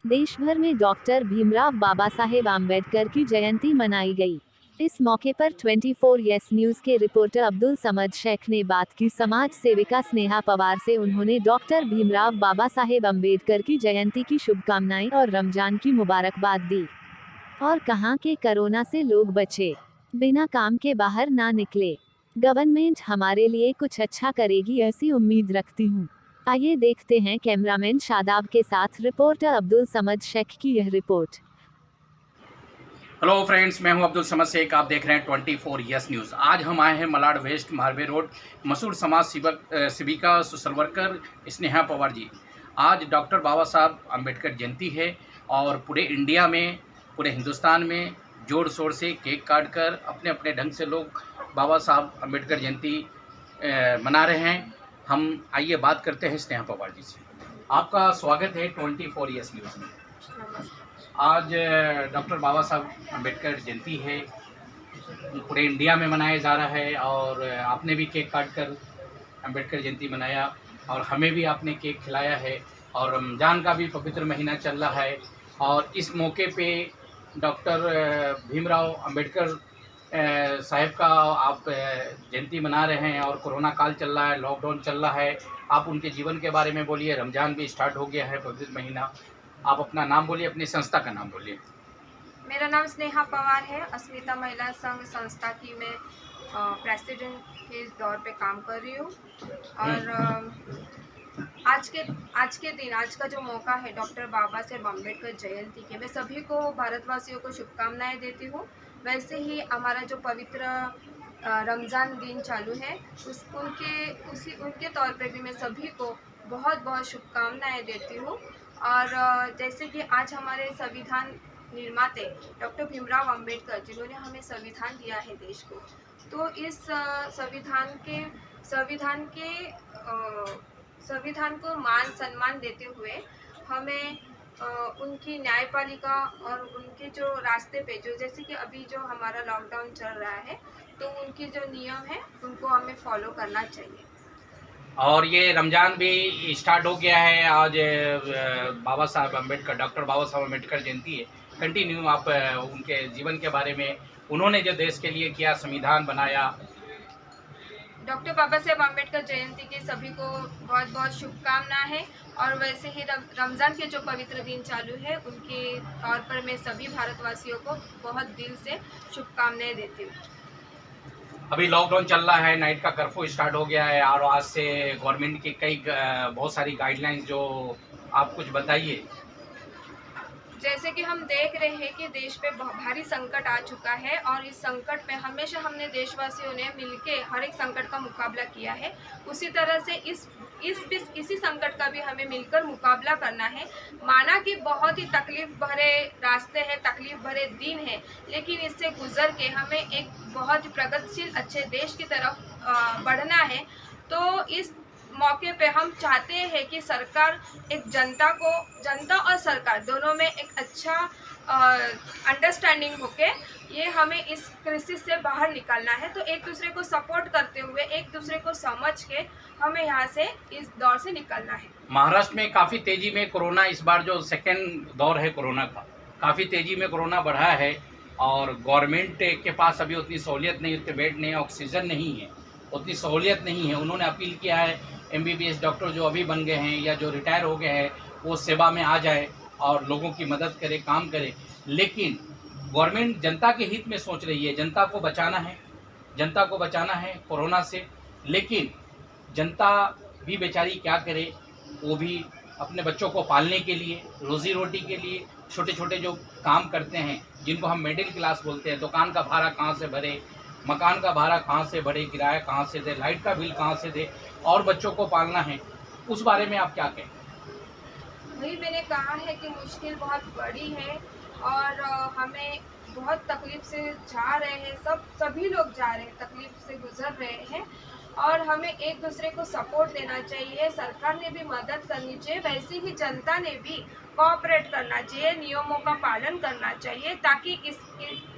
देश भर में डॉक्टर भीमराव बाबा साहेब आम्बेडकर की जयंती मनाई गई। इस मौके पर 24 यस न्यूज के रिपोर्टर अब्दुल समद शेख ने बात की समाज सेविका स्नेहा पवार से। उन्होंने डॉक्टर भीमराव बाबा साहेब अम्बेडकर की जयंती की शुभकामनाएं और रमजान की मुबारकबाद दी और कहा कि कोरोना से लोग बचे, बिना काम के बाहर ना निकले। गवर्नमेंट हमारे लिए कुछ अच्छा करेगी ऐसी उम्मीद रखती हूँ। आइए देखते हैं कैमरामैन शादाब के साथ रिपोर्टर अब्दुल समद शेख की यह रिपोर्ट। हेलो फ्रेंड्स, मैं हूं अब्दुल समद शेख। आप देख रहे हैं 24 यस न्यूज़। आज हम आए हैं मलाड वेस्ट मारवे रोड, मसूर समाज सेविका सोशल वर्कर स्नेहा पवार जी। आज डॉक्टर बाबा साहब अम्बेडकर जयंती है और पूरे इंडिया में, पूरे हिंदुस्तान में जोर शोर से केक काट कर अपने अपने ढंग से लोग बाबा साहब अम्बेडकर जयंती मना रहे हैं। हम आइए बात करते हैं स्नेहा पवार जी से। आपका स्वागत है 24 यस न्यूज़ में। आज डॉक्टर बाबा साहब अम्बेडकर जयंती है, पूरे इंडिया में मनाया जा रहा है और आपने भी केक काट कर अम्बेडकर जयंती मनाया और हमें भी आपने केक खिलाया है और रमज़ान का भी पवित्र महीना चल रहा है। और इस मौके पे डॉक्टर भीमराव अम्बेडकर साहब का आप जयंती मना रहे हैं और कोरोना काल चल रहा है, लॉकडाउन चल रहा है। आप उनके जीवन के बारे में बोलिए। रमज़ान भी स्टार्ट हो गया है, पवित्र महीना। आप अपना नाम बोलिए, अपनी संस्था का नाम बोलिए। मेरा नाम स्नेहा पवार है। अस्मिता महिला संघ संस्था की मैं प्रेसिडेंट के दौर पे काम कर रही हूँ। और आज के दिन, आज का जो मौका है डॉक्टर बाबा साहेब अम्बेडकर जयंती के, मैं सभी को, भारतवासियों को शुभकामनाएं देती हूँ। वैसे ही हमारा जो पवित्र रमज़ान दिन चालू है, उनके तौर पे भी मैं सभी को बहुत बहुत शुभकामनाएं देती हूँ। और जैसे कि आज हमारे संविधान निर्माते डॉक्टर भीमराव अम्बेडकर, जिन्होंने हमें संविधान दिया है देश को, तो इस संविधान को मान सम्मान देते हुए हमें उनकी न्यायपालिका और उनके जो रास्ते पे, जो जैसे कि अभी जो हमारा लॉकडाउन चल रहा है, तो उनके जो नियम है उनको हमें फॉलो करना चाहिए। और ये रमज़ान भी स्टार्ट हो गया है। आज बाबा साहब अम्बेडकर, डॉक्टर बाबा साहब अम्बेडकर जयंती है। कंटिन्यू आप उनके जीवन के बारे में, उन्होंने जो देश के लिए किया, संविधान बनाया। डॉक्टर बाबा साहेब अम्बेडकर जयंती की सभी को बहुत बहुत शुभकामनाएं हैं। और वैसे ही रमज़ान के जो पवित्र दिन चालू है, उनके तौर पर मैं सभी भारतवासियों को बहुत दिल से शुभकामनाएं देती हूँ। अभी लॉकडाउन चल रहा है, नाइट का कर्फ्यू स्टार्ट हो गया है और आज से गवर्नमेंट की कई बहुत सारी गाइडलाइंस, जो आप कुछ बताइए। जैसे कि हम देख रहे हैं कि देश पे भारी संकट आ चुका है और इस संकट में हमेशा हमने देशवासियों ने मिलके हर एक संकट का मुकाबला किया है। उसी तरह से इसी संकट का भी हमें मिलकर मुकाबला करना है। माना कि बहुत ही तकलीफ भरे रास्ते हैं, तकलीफ भरे दिन हैं, लेकिन इससे गुजर के हमें एक बहुत ही प्रगतिशील अच्छे देश की तरफ बढ़ना है। तो इस मौके पे हम चाहते हैं कि सरकार जनता और सरकार दोनों में एक अच्छा अंडरस्टैंडिंग होके ये हमें इस क्राइसिस से बाहर निकालना है। तो एक दूसरे को सपोर्ट करते हुए, एक दूसरे को समझ के हमें यहाँ से, इस दौर से निकलना है। महाराष्ट्र में काफ़ी तेज़ी में कोरोना, इस बार जो सेकेंड दौर है कोरोना का, काफ़ी तेज़ी में कोरोना बढ़ा है और गवर्नमेंट के पास अभी उतनी सहूलियत नहीं, उतने बेड नहीं, ऑक्सीजन नहीं है, उतनी सहूलियत नहीं है। उन्होंने अपील किया है MBBS डॉक्टर जो अभी बन गए हैं या जो रिटायर हो गए हैं, वो सेवा में आ जाए और लोगों की मदद करे, काम करे। लेकिन गवर्नमेंट जनता के हित में सोच रही है, जनता को बचाना है कोरोना से। लेकिन जनता भी बेचारी क्या करे, वो भी अपने बच्चों को पालने के लिए, रोज़ी रोटी के लिए छोटे छोटे जो काम करते हैं, जिनको हम मिडिल क्लास बोलते हैं, दुकान का भाड़ा कहाँ से भरे, मकान का भाड़ा कहाँ से भरे, किराया कहाँ से दे, लाइट का बिल कहाँ से दे, और बच्चों को पालना है। उस बारे में आप क्या कहें? वही मैंने कहा है कि मुश्किल बहुत बड़ी है और हमें बहुत तकलीफ से जा रहे हैं, सभी लोग जा रहे हैं, तकलीफ से गुजर रहे हैं और हमें एक दूसरे को सपोर्ट देना चाहिए। सरकार ने भी मदद करनी चाहिए, वैसे ही जनता ने भी कोऑपरेट करना चाहिए, नियमों का पालन करना चाहिए, ताकि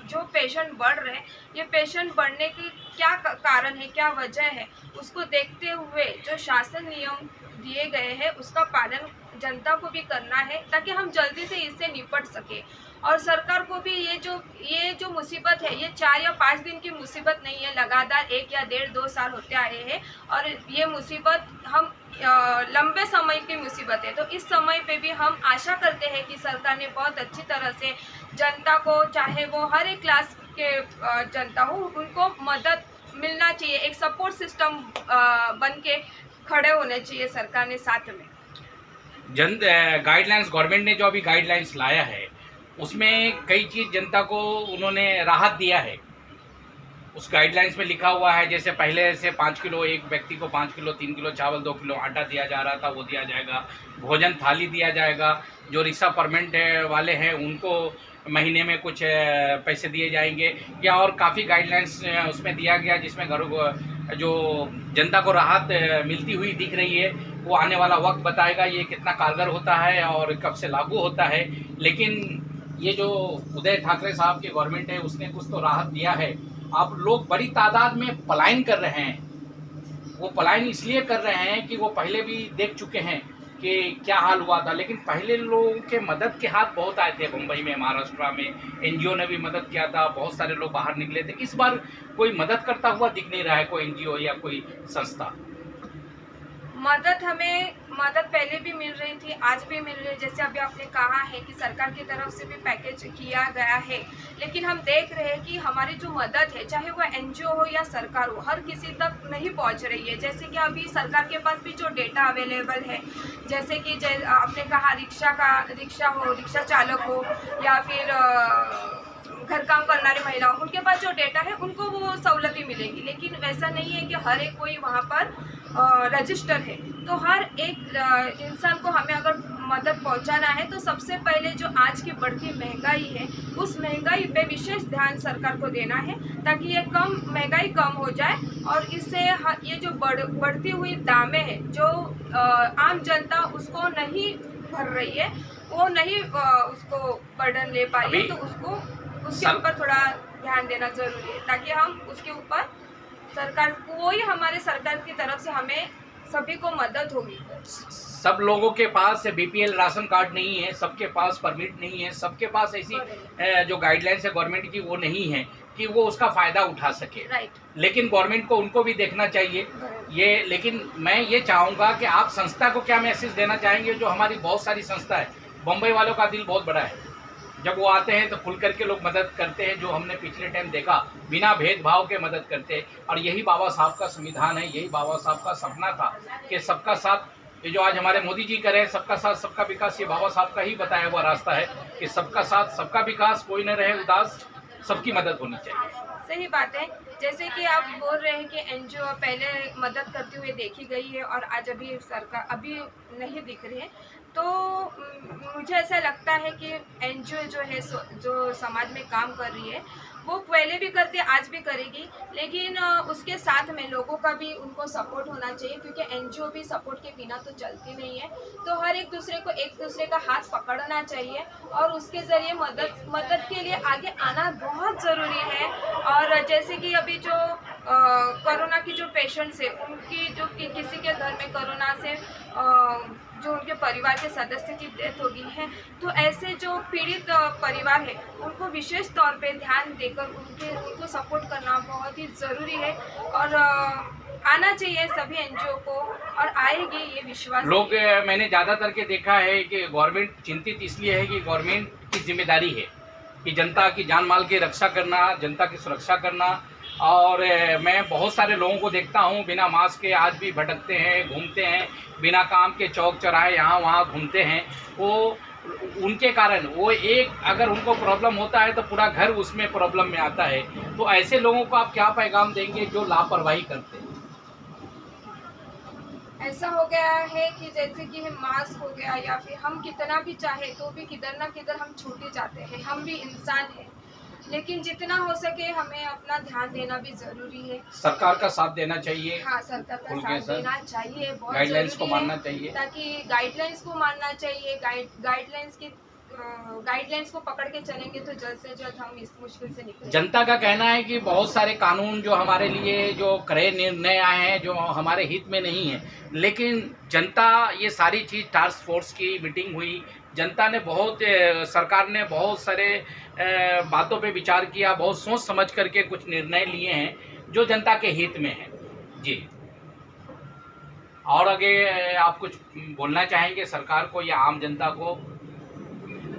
जो पेशेंट बढ़ रहे हैं, ये पेशेंट बढ़ने की क्या कारण है, क्या वजह है, उसको देखते हुए जो शासन नियम दिए गए हैं उसका पालन जनता को भी करना है ताकि हम जल्दी से इससे निपट सके। और सरकार को भी ये जो मुसीबत है, ये 4 या 5 दिन की मुसीबत नहीं है, लगातार 1 या 1.5-2 साल होते आ रहे हैं और ये मुसीबत हम लंबे समय की मुसीबत है। तो इस समय पे भी हम आशा करते हैं कि सरकार ने बहुत अच्छी तरह से जनता को, चाहे वो हर एक क्लास के जनता हो, उनको मदद मिलना चाहिए। एक सपोर्ट सिस्टम बन के खड़े होने चाहिए सरकार ने साथ में। गाइडलाइंस गवर्नमेंट ने जो अभी गाइडलाइंस लाया है उसमें कई चीज़ जनता को उन्होंने राहत दिया है। उस गाइडलाइंस में लिखा हुआ है जैसे पहले से 5 किलो, एक व्यक्ति को 5 किलो, 3 किलो चावल, 2 किलो आटा दिया जा रहा था, वो दिया जाएगा। भोजन थाली दिया जाएगा। जो रिक्शा परमिट वाले हैं उनको महीने में कुछ पैसे दिए जाएंगे, या और काफ़ी गाइडलाइंस उसमें दिया गया जिसमें घरों को जो जनता को राहत मिलती हुई दिख रही है। वो आने वाला वक्त बताएगा ये कितना कारगर होता है और कब से लागू होता है। लेकिन ये जो उदय ठाकरे साहब की गवर्नमेंट है उसने कुछ तो राहत दिया है। आप लोग बड़ी तादाद में पलायन कर रहे हैं। वो पलायन इसलिए कर रहे हैं कि वो पहले भी देख चुके हैं कि क्या हाल हुआ था। लेकिन पहले लोगों के मदद के हाथ बहुत आए थे, मुंबई में, महाराष्ट्र में एनजीओ ने भी मदद किया था, बहुत सारे लोग बाहर निकले थे। इस बार कोई मदद करता हुआ दिख नहीं रहा है, कोई एनजीओ या कोई संस्था। मदद पहले भी मिल रही थी, आज भी मिल रही है। जैसे अभी आपने कहा है कि सरकार की तरफ से भी पैकेज किया गया है, लेकिन हम देख रहे हैं कि हमारी जो मदद है, चाहे वो एनजीओ हो या सरकार हो, हर किसी तक नहीं पहुंच रही है। जैसे कि अभी सरकार के पास भी जो डेटा अवेलेबल है, जैसे कि आपने कहा रिक्शा चालक हो या फिर घर काम करने महिला हो, उनके पास जो डेटा है उनको वो सहूलतें मिलेगी। लेकिन वैसा नहीं है कि हर एक कोई वहाँ पर रजिस्टर है। तो हर एक इंसान को हमें अगर मदद पहुंचाना है तो सबसे पहले जो आज की बढ़ती महंगाई है, उस महंगाई पे विशेष ध्यान सरकार को देना है ताकि ये महंगाई कम हो जाए। और इससे ये जो बढ़ती हुई दामें हैं जो आम जनता उसको नहीं भर रही है, वो नहीं उसको बर्डन ले पा रही है, तो उसके ऊपर थोड़ा ध्यान देना ज़रूरी है ताकि हम उसके ऊपर हमारे सरकार की तरफ से हमें सभी को मदद होगी। सब लोगों के पास बीपीएल राशन कार्ड नहीं है, सबके पास परमिट नहीं है, सबके पास ऐसी जो गाइडलाइंस है गवर्नमेंट की वो नहीं है कि वो उसका फ़ायदा उठा सके। राइट। लेकिन गवर्नमेंट को उनको भी देखना चाहिए ये। लेकिन मैं ये चाहूँगा कि आप संस्था को क्या मैसेज देना चाहेंगे? जो हमारी बहुत सारी संस्था है, बम्बई वालों का दिल बहुत बड़ा है, जब वो आते हैं तो खुल करके लोग मदद करते हैं, जो हमने पिछले टाइम देखा, बिना भेदभाव के मदद करते हैं। और यही बाबा साहब का संविधान है, यही बाबा साहब का सपना था कि सबका साथ, ये जो आज हमारे मोदी जी कह रहे हैं सबका साथ सबका विकास, ये बाबा साहब का ही बताया हुआ रास्ता है कि सबका साथ सबका विकास, कोई न रहे उदास, सबकी मदद होनी चाहिए। सही बात है। जैसे कि आप बोल रहे हैं कि एनजीओ पहले मदद करते हुए देखी गई है और आज अभी सरकार अभी नहीं दिख रही है, तो मुझे ऐसा लगता है कि एनजीओ जो है जो समाज में काम कर रही है वो पहले भी करती है, आज भी करेगी। लेकिन उसके साथ में लोगों का भी उनको सपोर्ट होना चाहिए, क्योंकि एनजीओ भी सपोर्ट के बिना तो चलती नहीं है। तो हर एक दूसरे का हाथ पकड़ना चाहिए और उसके ज़रिए मदद के लिए आगे आना बहुत ज़रूरी है। और जैसे कि अभी जो कोरोना की जो पेशेंट्स है, उनकी जो किसी के घर में कोरोना से जो उनके परिवार के सदस्य की डेथ हो गई है, तो ऐसे जो पीड़ित परिवार है उनको विशेष तौर पे ध्यान देकर उनको सपोर्ट करना बहुत ही ज़रूरी है। और आना चाहिए सभी एनजीओ को, और आएगी ये विश्वास। लोग मैंने ज़्यादातर के देखा है कि गवर्नमेंट चिंतित इसलिए है कि गवर्नमेंट की जिम्मेदारी है कि जनता की जान माल की रक्षा करना, जनता की सुरक्षा करना। और मैं बहुत सारे लोगों को देखता हूँ बिना मास्क के आज भी भटकते हैं, घूमते हैं, बिना काम के चौक चौराहे यहाँ वहाँ घूमते हैं। वो उनके कारण वो अगर उनको प्रॉब्लम होता है तो पूरा घर उसमें प्रॉब्लम में आता है। तो ऐसे लोगों को आप क्या पैगाम देंगे जो लापरवाही करते हैं? ऐसा हो गया है कि जैसे कि मास्क हो गया या फिर हम कितना भी चाहे तो भी किधर ना किधर हम छूट ही जाते हैं। हम भी इंसान हैं, लेकिन जितना हो सके हमें अपना ध्यान देना भी जरूरी है। सरकार का साथ देना चाहिए। हाँ, सरकार का साथ देना चाहिए, बहुत गाइडलाइंस को जरूरी है, मानना चाहिए। ताकि गाइडलाइंस को मानना चाहिए। गाइडलाइंस की गाइडलाइंस को पकड़ के चलेंगे तो जल्द से जल्द हम इस मुश्किल से निकलेंगे। जनता का कहना है कि बहुत सारे कानून जो हमारे लिए जो कड़े निर्णय आए हैं जो हमारे हित में नहीं है, लेकिन जनता ये सारी चीज़ टास्क फोर्स की मीटिंग हुई, जनता ने बहुत सरकार ने बहुत सारे बातों पे विचार किया, बहुत सोच समझ करके कुछ निर्णय लिए हैं जो जनता के हित में है जी। और आगे आप कुछ बोलना चाहेंगे सरकार को या आम जनता को?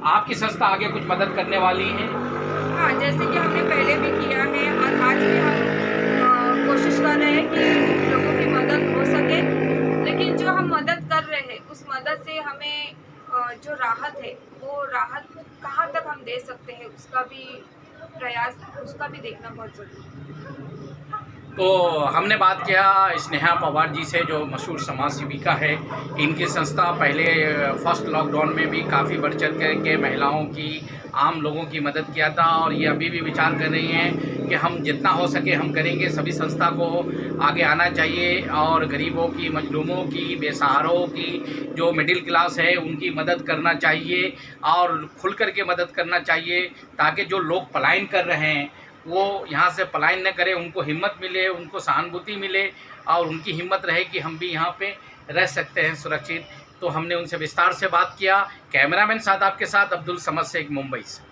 आपकी संस्था आगे कुछ मदद करने वाली है? हाँ, जैसे कि हमने पहले भी किया है और आज भी हम कोशिश कर रहे हैं कि लोगों की मदद हो सके, लेकिन जो हम मदद कर रहे हैं उस मदद से हमें जो राहत है वो राहत कहाँ तक हम दे सकते हैं उसका भी प्रयास, उसका भी देखना बहुत ज़रूरी है। तो हमने बात किया स्नेहा पवार जी से जो मशहूर समाज सेविका है। इनकी संस्था पहले फर्स्ट लॉकडाउन में भी काफ़ी बढ़ चढ़ के महिलाओं की, आम लोगों की मदद किया था और ये अभी भी विचार कर रही हैं कि हम जितना हो सके हम करेंगे। सभी संस्था को आगे आना चाहिए और गरीबों की, मजलूमों की, बेसहारों की, जो मिडिल क्लास है उनकी मदद करना चाहिए और खुल कर के मदद करना चाहिए ताकि जो लोग पलायन कर रहे हैं वो यहाँ से पलायन न करें, उनको हिम्मत मिले, उनको सहानुभूति मिले और उनकी हिम्मत रहे कि हम भी यहाँ पे रह सकते हैं सुरक्षित। तो हमने उनसे विस्तार से बात किया। कैमरामैन साथ आपके साथ अब्दुल समद शेख, मुंबई से।